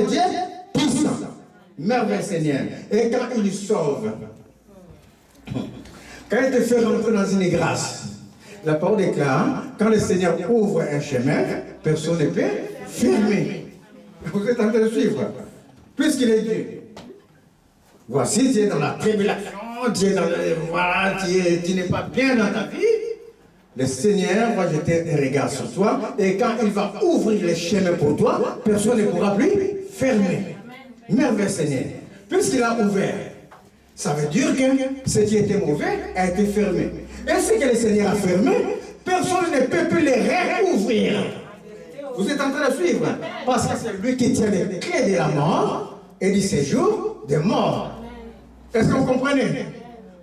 le Dieu puissant. Merveille Seigneur. Et quand il sauve, quand il te fait rentrer dans une grâce, la parole déclare, quand le Seigneur ouvre un chemin, personne ne peut fermer. Vous êtes en train de suivre. Puisqu'il est Dieu. Voici, tu es dans la tribulation, tu es dans le, voilà, tu n'es pas bien dans ta vie. Le Seigneur va jeter un regard sur toi, et quand il va ouvrir les chemins pour toi, personne ne pourra plus fermer. Merveille Seigneur. Puisqu'il a ouvert, ça veut dire que ce qui était mauvais a été fermé. Et ce que le Seigneur a fermé, personne ne peut plus les réouvrir. Vous êtes en train de suivre? Parce que c'est lui qui tient les clés de la mort et du séjour des morts. Est-ce que vous comprenez?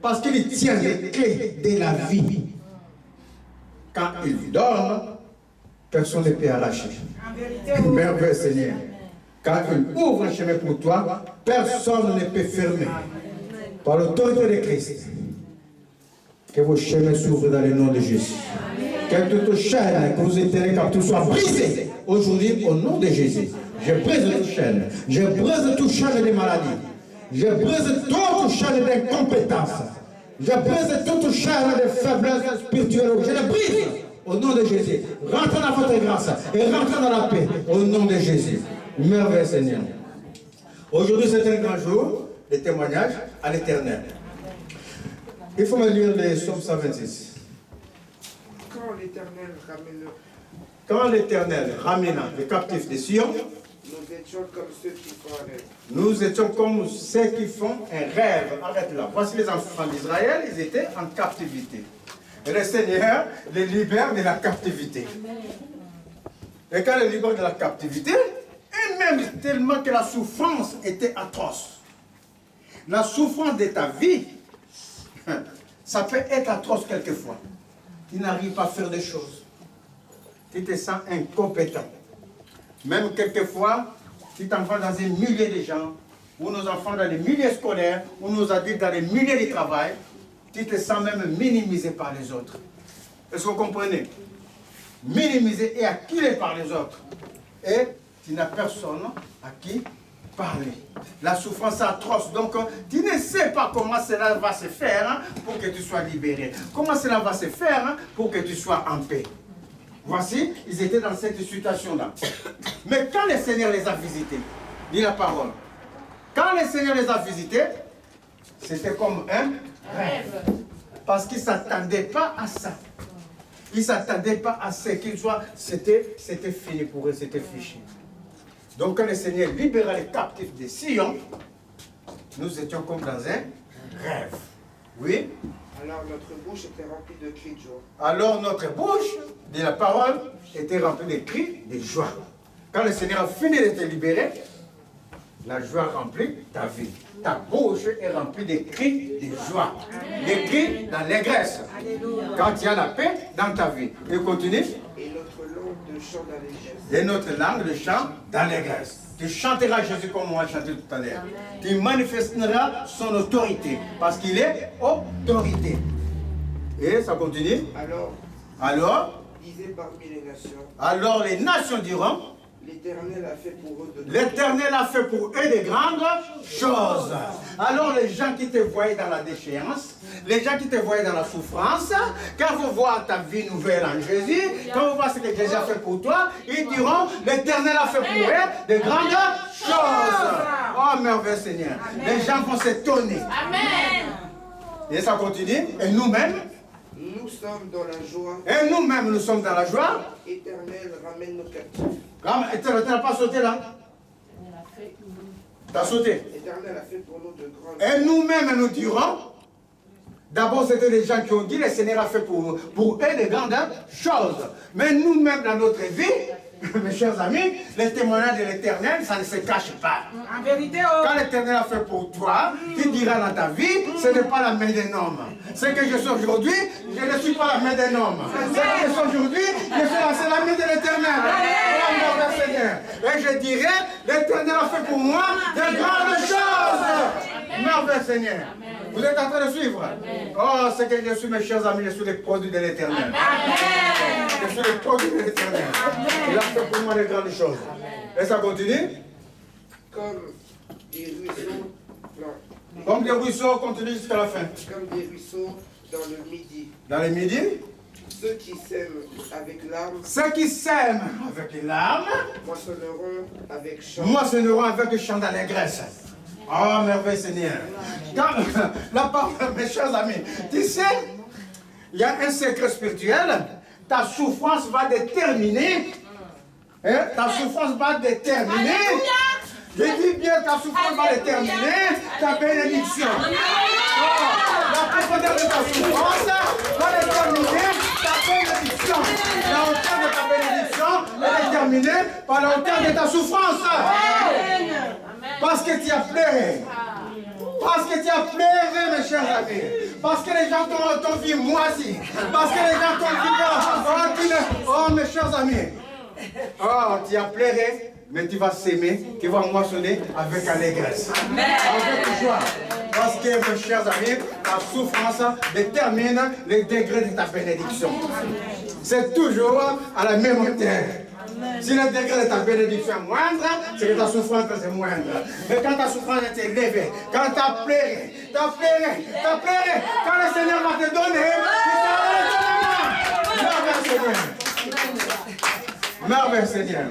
Parce qu'il tient les clés de la vie. Quand il dort, personne ne peut arracher. Merveille Seigneur. Quand il ouvre un chemin pour toi, personne ne peut fermer. Par l'autorité de Christ, que vos chemins s'ouvrent dans le nom de Jésus. Que toute chaîne que vous êtes captive soit brisée aujourd'hui au nom de Jésus. Je brise toute chaîne. Je brise toute chaîne de maladie. Je brise toute chaîne d'incompétence. Je brise toute chaîne de faiblesse spirituelle. Je la brise au nom de Jésus. Rentrez dans votre grâce et rentrez dans la paix au nom de Jésus. Merveille Seigneur. Aujourd'hui c'est un grand jour de témoignage à l'Éternel. Il faut me lire les psaumes 126. Quand l'Éternel ramena les captifs de Sion, nous étions comme ceux qui font un rêve. Nous étions comme ceux qui font un rêve. Arrête là. Voici les enfants d'Israël, ils étaient en captivité. Et le Seigneur les libère de la captivité. Et quand les libère de la captivité, et même tellement que la souffrance était atroce. La souffrance de ta vie, ça peut être atroce quelquefois. Tu n'arrives pas à faire des choses. Tu te sens incompétent. Même quelquefois, tu t'envoies dans un milieu de gens, ou nos enfants dans les milieux scolaires, ou nos adultes dans les milieux de travail, tu te sens même minimisé par les autres. Est-ce que vous comprenez? Minimisé et acculé par les autres. Et tu n'as personne à qui parler. La souffrance est atroce. Donc, tu ne sais pas comment cela va se faire pour que tu sois libéré. Comment cela va se faire pour que tu sois en paix. Voici, ils étaient dans cette situation-là. Mais quand le Seigneur les a visités, dit la parole, quand le Seigneur les a visités, c'était comme un rêve. Parce qu'ils ne s'attendaient pas à ça. Ils ne s'attendaient pas à ce qu'ils soient. C'était fini pour eux, c'était fichu. Donc quand le Seigneur libéra les captifs de Sion, nous étions comme dans un rêve. Oui. Alors notre bouche était remplie de cris de joie. Alors notre bouche, dit la parole, était remplie de cris de joie. Quand le Seigneur a fini de te libérer, la joie remplit ta vie. Ta bouche est remplie de cris de joie. Des cris d'allégresse. Quand il y a la paix dans ta vie. Et continue. Et notre langue de chant d'allégresse. Et notre langue de chant d'allégresse. Tu chanteras Jésus comme on a chanté tout à l'heure. Tu manifesteras son autorité. Parce qu'il est autorité. Et ça continue. Alors, disait parmi les nations. Alors les nations diront. L'Éternel a fait pour eux de L'Éternel a fait pour eux de grandes choses. Alors les gens qui te voyaient dans la déchéance, les gens qui te voyaient dans la souffrance, quand vous voient ta vie nouvelle en Jésus, quand vous voient ce que Jésus a fait pour toi, ils diront, l'Éternel a fait pour eux de grandes choses. Oh merveilleux Seigneur. Les gens vont s'étonner. Amen. Et ça continue. Et nous-mêmes, nous sommes dans la joie. Et nous-mêmes, nous sommes dans la joie. Éternel, ramène nos captifs. Tu n'as pas sauté là? Tu as sauté. Éternel a fait pour nous de grandes choses. Et nous-mêmes, nous dirons, d'abord c'était les gens qui ont dit, le Seigneur a fait pour eux de grandes choses. Mais nous-mêmes, dans notre vie, mes chers amis, les témoignages de l'Éternel, ça ne se cache pas. En vérité, quand l'Éternel a fait pour toi, tu diras dans ta vie, ce n'est pas la main d'un homme. Ce que je suis aujourd'hui, je ne suis pas la main d'un homme. Ce que je suis aujourd'hui, c'est la main de l'Éternel. Oh, Seigneur. Et je dirais, l'Éternel a fait pour moi de grandes choses. Merveille, Seigneur. Vous êtes en train de suivre? Oh, c'est que je suis, mes chers amis, je suis le produit de l'Éternel. Je suis le produit de l'Éternel. Il a fait pour moi de grandes choses. Et ça continue? comme des ruisseaux, non, Comme des ruisseaux, continue jusqu'à la fin. comme des ruisseaux dans le midi. Dans les midis, Ceux qui sèment avec larmes ceux qui sèment avec les larmes, moissonneront avec chant. moissonneront avec le chant d'allégresse. Oh, merveille Seigneur. Quand, la parole, mes chers amis, tu sais, il y a un secret spirituel. Ta souffrance va déterminer. Hein, ta souffrance va déterminer. Je dis bien, ta souffrance va déterminer ta bénédiction. Oh, la profondeur de ta souffrance va déterminer ta bénédiction. La hauteur de ta bénédiction est déterminée par la hauteur de ta souffrance. Parce que tu as pleuré. Parce que tu as pleuré, mes chers amis. Parce que les gens t'ont vu moisi. Parce que les gens t'ont vu. Oh, mes chers amis. Oh, tu as pleuré, mais tu vas s'aimer, tu vas moissonner avec allégresse. Avec joie. Parce que, mes chers amis, ta souffrance détermine le degré de ta bénédiction. C'est toujours à la même hauteur. Si le degré de ta bénédiction est moindre, c'est que ta souffrance est moindre. Mais quand ta souffrance est élevée, quand tu as pleuré, quand le Seigneur va te donner, tu seras Seigneur. Merveille Seigneur.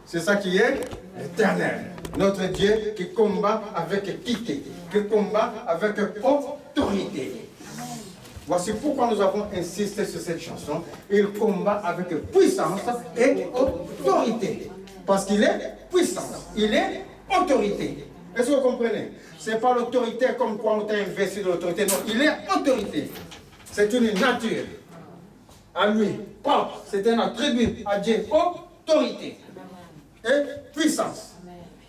C'est ça qui est éternel. Notre Dieu qui combat avec équité, qui combat avec autorité. Voici pourquoi nous avons insisté sur cette chanson. Il combat avec puissance et autorité. Parce qu'il est puissance, il est autorité. Est-ce que vous comprenez? Ce n'est pas l'autorité comme quoi on t'a investi de l'autorité. Non, il est autorité. C'est une nature. À lui, propre. C'est un attribut à Dieu. Autorité et puissance.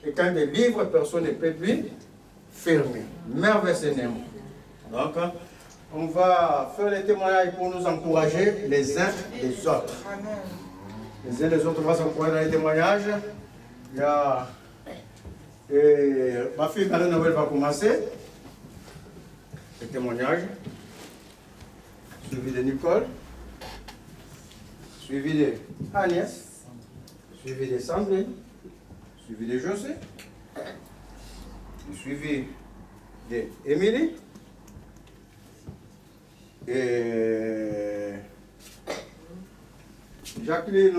Et quand il est libre, personne ne peut lui fermer. Merveille Seigneur. Donc, on va faire les témoignages pour nous encourager les uns les autres. Les uns les autres, on va s'encourager dans les témoignages. Il y a, ma fille Marie-Noël va commencer. Les témoignages. Suivi de Nicole. Suivi de Agnès. Suivi de Sandrine. Suivi de José. Suivi de Émilie. Et Jacqueline,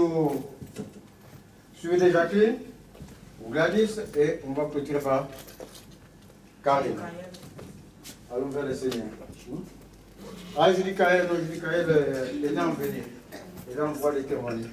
suivi de Jacqueline, ou Gladys, et on va clôturer par Karine. Allons vers le Seigneur. Ah, je dis Kaël, non, je dis Kaël, les gens venir. Les gens voient les témoignages.